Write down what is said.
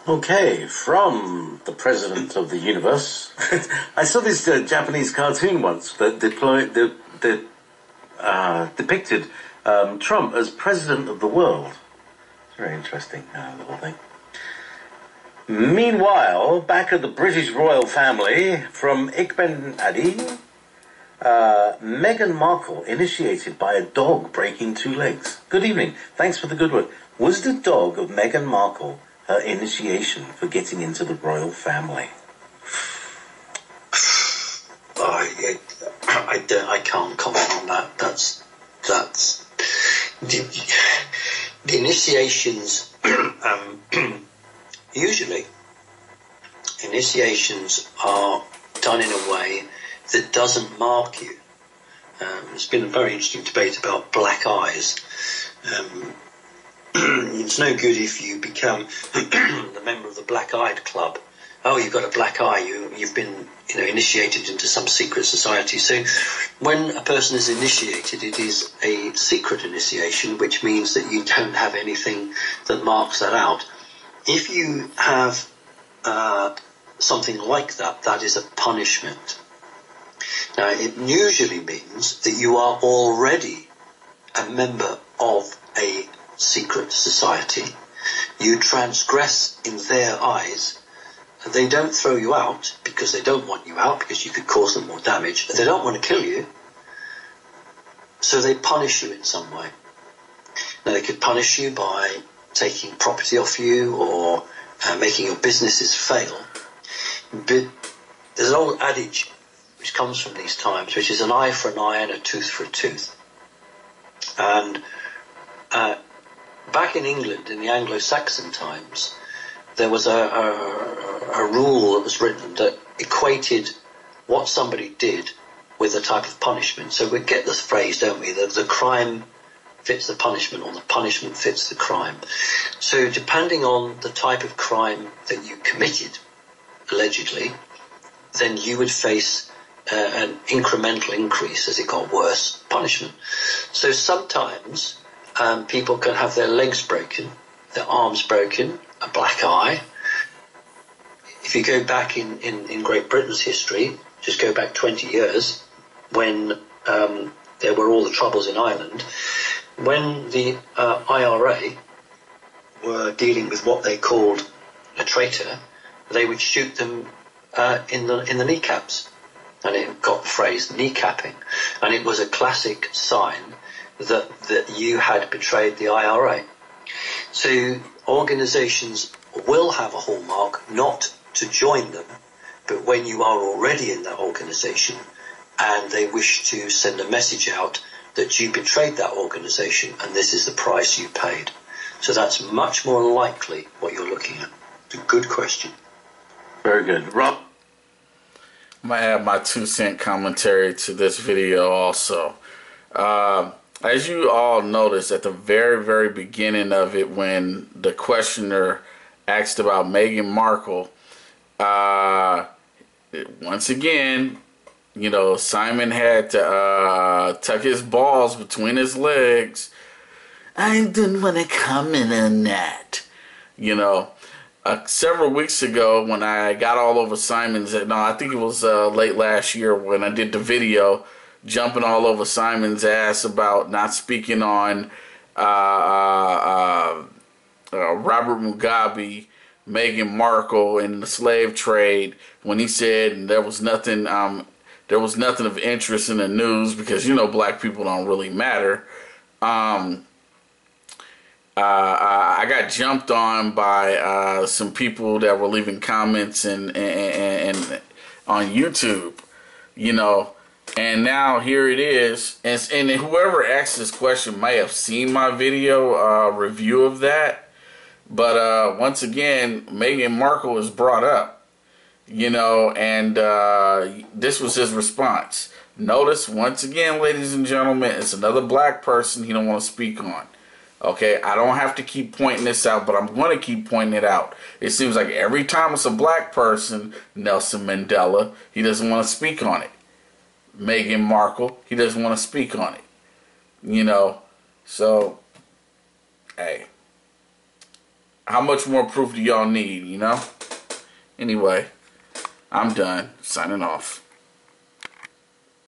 Okay, from the president of the universe. I saw this Japanese cartoon once that depicted Trump as president of the world. It's very interesting, the whole thing. Meanwhile, back at the British royal family, from Ikben Adi, Meghan Markle initiated by a dog breaking 2 legs. Good evening. Thanks for the good work. Was the dog of Meghan Markle her initiation for getting into the royal family? I can't comment on that. That's the initiations. Usually, initiations are done in a way that doesn't mark you. There's been a very interesting debate about black eyes. It's no good if you become the member of the black-eyed club. Oh, you've got a black eye. You've been initiated into some secret society. So when a person is initiated, it is a secret initiation, which means that you don't have anything that marks that out. If you have something like that, that is a punishment. Now, it usually means that you are already a member of a secret society. You transgress in their eyes. They don't throw you out because they don't want you out, because you could cause them more damage. They don't want to kill you, so they punish you in some way. Now, they could punish you by taking property off you or making your businesses fail. But there's an old adage which comes from these times, which is an eye for an eye and a tooth for a tooth. And back in England, in the Anglo-Saxon times, there was a rule that was written that equated what somebody did with a type of punishment. So we get this phrase, don't we, that the crime fits the punishment, or the punishment fits the crime. So depending on the type of crime that you committed, allegedly, then you would face an incremental increase, as it got worse, punishment. So sometimes people can have their legs broken, their arms broken, a black eye. If you go back in Great Britain's history, just go back 20 years, when there were all the troubles in Ireland, when the IRA were dealing with what they called a traitor, they would shoot them in the kneecaps. And it got the phrase kneecapping. And it was a classic sign that you had betrayed the IRA. So organizations will have a hallmark, not to join them, but when you are already in that organization and they wish to send a message out that you betrayed that organization and this is the price you paid. So that's much more likely what you're looking at. It's a good question. Very good. Rob? I'm going to add my 2-cent commentary to this video also. As you all noticed at the very, very beginning of it, when the questioner asked about Meghan Markle, once again, Simon had to tuck his balls between his legs. I didn't want to comment on that. Several weeks ago, when I got all over Simon's, I think it was late last year when I did the video, jumping all over Simon's ass about not speaking on Robert Mugabe, Meghan Markle, and the slave trade, when he said there was nothing of interest in the news because black people don't really matter. I got jumped on by some people that were leaving comments and on YouTube, and now here it is. And whoever asked this question may have seen my video review of that, but once again, Meghan Markle is brought up, and this was his response. Notice once again, ladies and gentlemen, it's another black person he don't want to speak on. Okay, I don't have to keep pointing this out, but I'm going to keep pointing it out. It seems like every time it's a black person, Nelson Mandela, he doesn't want to speak on it. Meghan Markle, he doesn't want to speak on it. So, hey, How much more proof do y'all need, you know? Anyway, I'm done. Signing off.